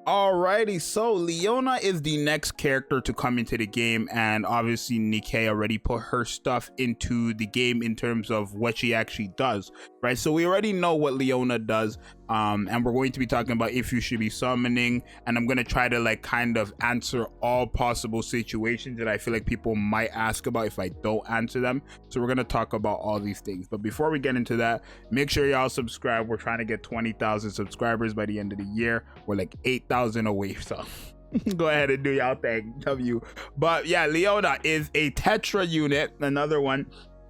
Alrighty, so Leona is the next character to come into the game, and obviously Nikke already put her stuff into the game in terms of what she actually does, right? So we already know what Leona does, and we're going to be talking about if you should be summoning, and I'm going to try to like kind of answer all possible situations that I feel like people might ask about if I don't answer them. So we're going to talk about all these things, but before we get into that, make sure y'all subscribe. We're trying to get 20,000 subscribers by the end of the year. We're like 8,000 away, so go ahead and do y'all thing. W. But yeah, Leona is a Tetra unit, another one.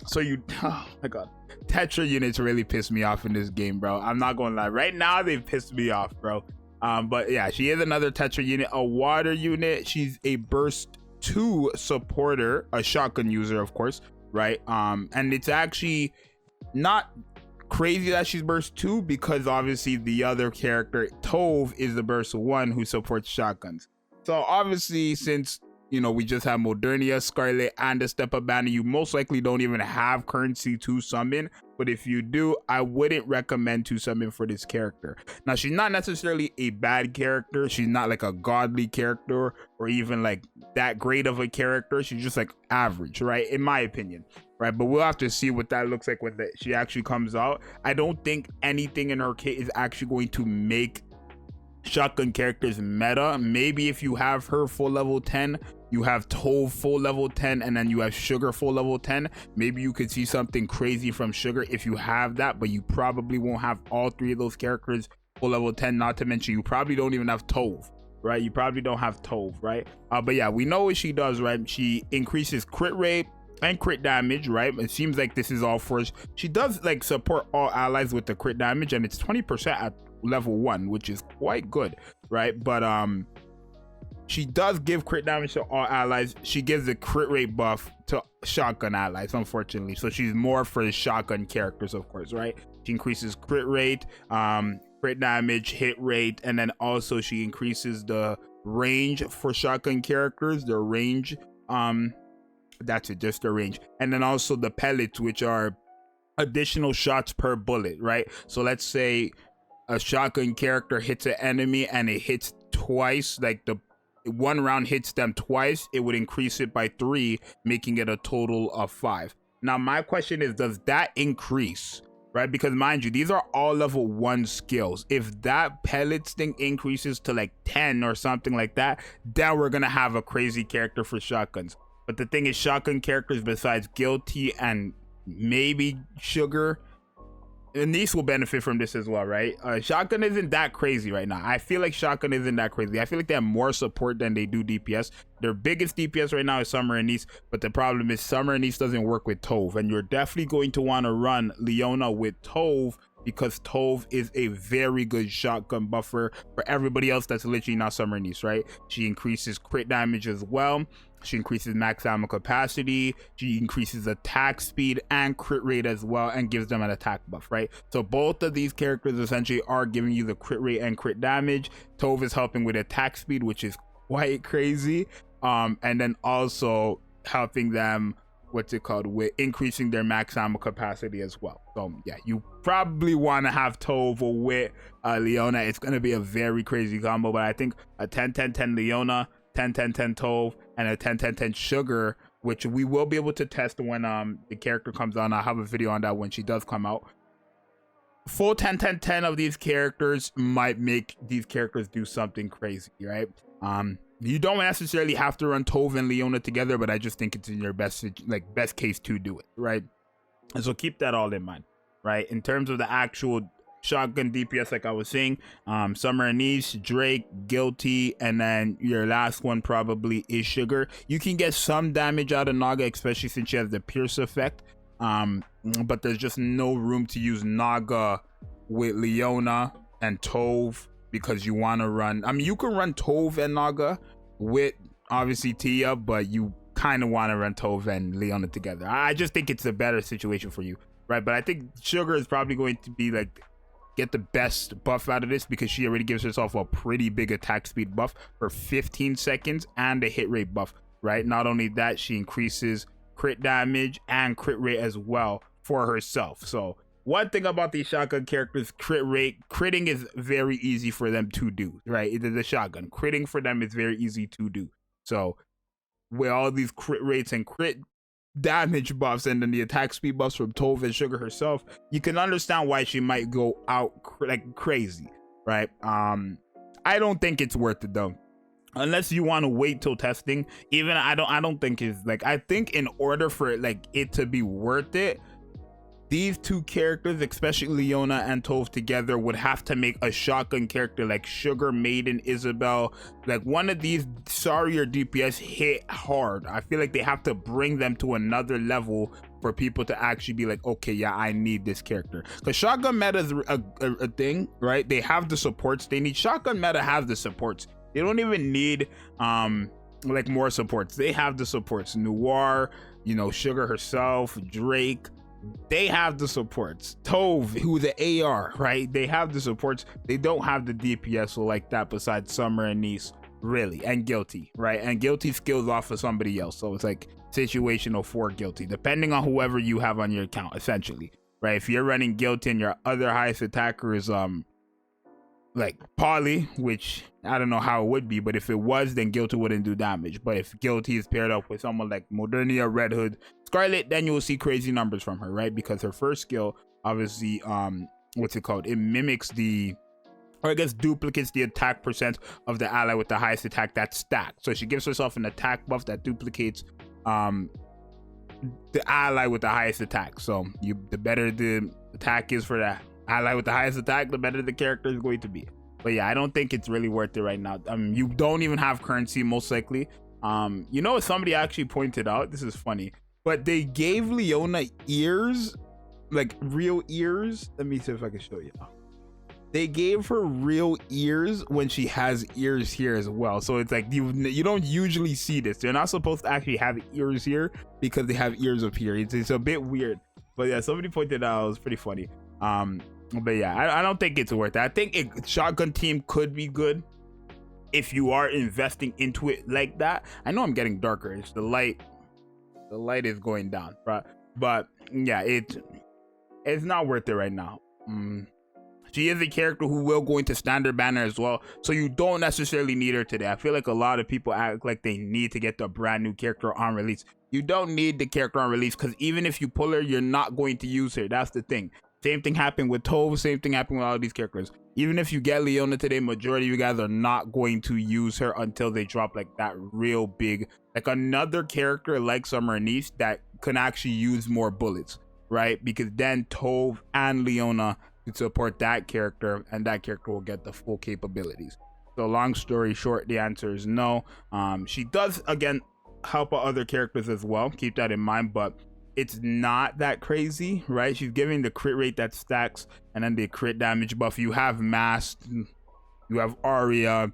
So oh my god, Tetra units really piss me off in this game, bro. I'm not gonna lie, right now they've pissed me off, bro. But yeah, she is another Tetra unit, a water unit. She's a burst 2 supporter, a shotgun user, of course, right? And it's actually not crazy that she's burst 2 because obviously the other character Tove is the burst 1 who supports shotguns. So obviously, since you know we just have Modernia, Scarlet, and the step up banner, you most likely don't even have currency to summon. But if you do, I wouldn't recommend to summon for this character. Now, she's not necessarily a bad character. She's not like a godly character or even like that great of a character. She's just like average, right? In my opinion, right? But we'll have to see what that looks like when she actually comes out. I don't think anything in her kit is actually going to make shotgun characters meta. Maybe if you have her full level 10, you have Tove full level 10, and then you have Sugar full level 10, maybe you could see something crazy from Sugar if you have that, but you probably won't have all 3 of those characters full level 10. Not to mention you probably don't even have Tove, right? You probably don't have Tove, right? But yeah, we know what she does, right? She increases crit rate and crit damage, right? It seems like this is all for she does like support all allies with the crit damage, and it's 20% at level 1, which is quite good, right? But she does give crit damage to all allies. She gives a crit rate buff to shotgun allies, unfortunately. So she's more for shotgun characters, of course, right? She increases crit rate, crit damage, hit rate, and then also she increases the range for shotgun characters. The range, that's it, just the range. And then also the pellets, which are additional shots per bullet, right? So let's say a shotgun character hits an enemy and it hits twice, like the one round hits them twice, it would increase it by 3, making it a total of 5. Now my question is, does that increase, right? Because mind you, these are all level 1 skills. If that pellets thing increases to like 10 or something like that, then we're gonna have a crazy character for shotguns. But the thing is, shotgun characters besides Guilty and maybe Sugar, and these will benefit from this as well, right? Shotgun isn't that crazy right now. I feel like Shotgun isn't that crazy. I feel like they have more support than they do DPS. Their biggest DPS right now is Summer and East, but the problem is Summer and East doesn't work with Tove, and you're definitely going to want to run Leona with Tove because Tove is a very good shotgun buffer for everybody else that's literally not Summer and East, right? She increases crit damage as well. She increases max ammo capacity, she increases attack speed and crit rate as well, and gives them an attack buff, right? So both of these characters essentially are giving you the crit rate and crit damage. Tove is helping with attack speed, which is quite crazy, and then also helping them, what's it called, with increasing their max ammo capacity as well. So yeah, you probably want to have Tove with Leona. It's going to be a very crazy combo, but I think a 10-10-10 Leona, 10-10-10 Tove, and a 10-10-10 Sugar, which we will be able to test when the character comes on. I'll have a video on that when she does come out. Full 10-10-10 of these characters might make these characters do something crazy, right? You don't necessarily have to run Tove and Leona together, but I just think it's in your best case to do it, right? And so keep that all in mind, right? In terms of the actual shotgun DPS, like I was saying, Summer and East, Drake, Guilty, and then your last one probably is Sugar. You can get some damage out of Naga, especially since she has the Pierce effect, but there's just no room to use Naga with Leona and Tove because you want to run, I mean, you can run Tove and Naga with obviously Tia, but you kind of want to run Tove and Leona together. I just think it's a better situation for you, right? But I think Sugar is probably going to be like get the best buff out of this because she already gives herself a pretty big attack speed buff for 15 seconds and a hit rate buff, right? Not only that, she increases crit damage and crit rate as well for herself. So one thing about these shotgun characters, crit rate, critting is very easy for them to do, right? It is a shotgun. Critting for them is very easy to do. So with all these crit rates and crit damage buffs and then the attack speed buffs from Tove and Sugar herself, you can understand why she might go out like crazy, right? I don't think it's worth it though. Unless you want to wait till testing. Even I don't think it's like, I think in order for it to be worth it, these two characters, especially Leona and Tove together, would have to make a shotgun character like Sugar, Maiden, Isabel, like one of these sorry or DPS hit hard. I feel like they have to bring them to another level for people to actually be like, okay, yeah, I need this character. Because shotgun meta is a thing, right? They have the supports they need. Shotgun meta has the supports. They don't even need like more supports. They have the supports. Noir, you know, Sugar herself, Drake. They have the supports. Tove, who's the AR, right? They have the supports. They don't have the DPS like that besides Summer and Nice, really, and Guilty, right? And Guilty skills off of somebody else, so it's like situational for Guilty, depending on whoever you have on your account, essentially, right? If you're running Guilty and your other highest attacker is like Polly, which I don't know how it would be, but if it was, then Guilty wouldn't do damage. But if Guilty is paired up with someone like Modernia, Red Hood, Scarlet, then you will see crazy numbers from her, right? Because her first skill, obviously, what's it called? It mimics the, or I guess duplicates the attack percent of the ally with the highest attack that's stacked. So she gives herself an attack buff that duplicates the ally with the highest attack. So the better the attack is for that ally with the highest attack, the better the character is going to be. But yeah, I don't think it's really worth it right now. You don't even have currency, most likely. You know what somebody actually pointed out? This is funny, but they gave Leona ears, like real ears. Let me see if I can show you. They gave her real ears when she has ears here as well. So it's like you don't usually see this. They're not supposed to actually have ears here because they have ears up here. It's a bit weird. But yeah, somebody pointed out, it was pretty funny. But yeah, I don't think it's worth it. I think shotgun team could be good if you are investing into it like that. I know I'm getting darker. It's the light is going down, right? But yeah, it's not worth it right now. She is a character who will go into standard banner as well, so you don't necessarily need her today. I feel like a lot of people act like they need to get the brand new character on release. You don't need the character on release, because even if you pull her, you're not going to use her. That's the thing. Same thing happened with Tove, same thing happened with all these characters. Even if you get Leona today, majority of you guys are not going to use her until they drop like that real big, like another character like Summer and Nice that can actually use more bullets, right? Because then Tove and Leona can support that character, and that character will get the full capabilities. So long story short, the answer is no. She does, again, help out other characters as well. Keep that in mind, but it's not that crazy, right? She's giving the crit rate that stacks and then the crit damage buff. You have Mask, you have Arya.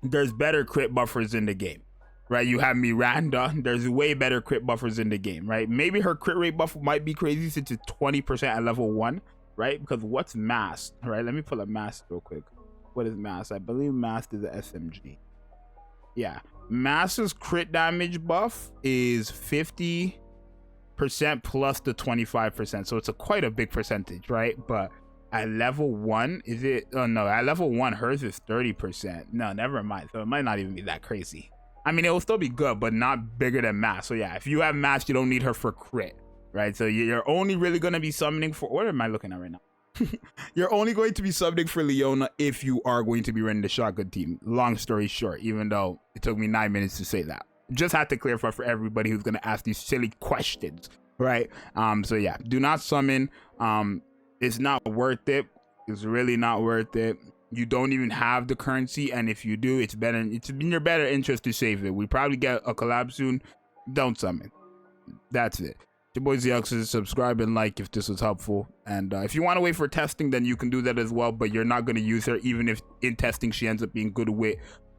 There's better crit buffers in the game, right? You have Miranda. There's way better crit buffers in the game, right? Maybe her crit rate buff might be crazy since it's 20% at level 1, right? Because what's Mask, right? Let me pull up Mask real quick. What is Mask? I believe Mask is the SMG. Yeah, Mask's crit damage buff is 50% plus the 25%, so it's quite a big percentage, right? But at level 1, is it? Oh no, at level 1 hers is 30%. No, never mind. So it might not even be that crazy. I mean, it will still be good, but not bigger than Mask. So yeah, if you have Mask, you don't need her for crit, right? So you're only really going to be summoning for, what am I looking at right now? You're only going to be summoning for Leona if you are going to be running the shotgun team. Long story short, even though it took me 9 minutes to say that. Just had to clarify for everybody who's going to ask these silly questions, right? So yeah, do not summon. It's not worth it. It's really not worth it. You don't even have the currency, and if you do, it's in your better interest to save it. We probably get a collab soon. Don't summon. That's it. Your boy Zxous. Subscribe and like if this was helpful, and if you want to wait for testing, then you can do that as well, but you're not going to use her even if in testing she ends up being good with,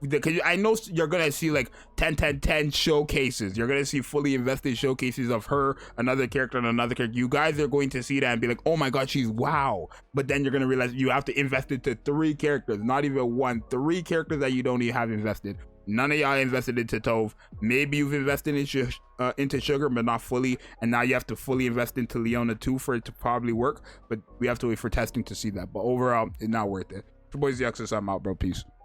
because I know you're going to see like 10 showcases. You're going to see fully invested showcases of her, another character, and another character. You guys are going to see that and be like, oh my god, she's wow. But then you're going to realize you have to invest into 3 characters, not even 1, 3 characters that you don't even have invested None of y'all invested into Tove. Maybe you've invested into Sugar, but not fully. And now you have to fully invest into Leona too for it to probably work. But we have to wait for testing to see that. But overall, it's not worth it. Your boy Zxous, I'm out, bro. Peace.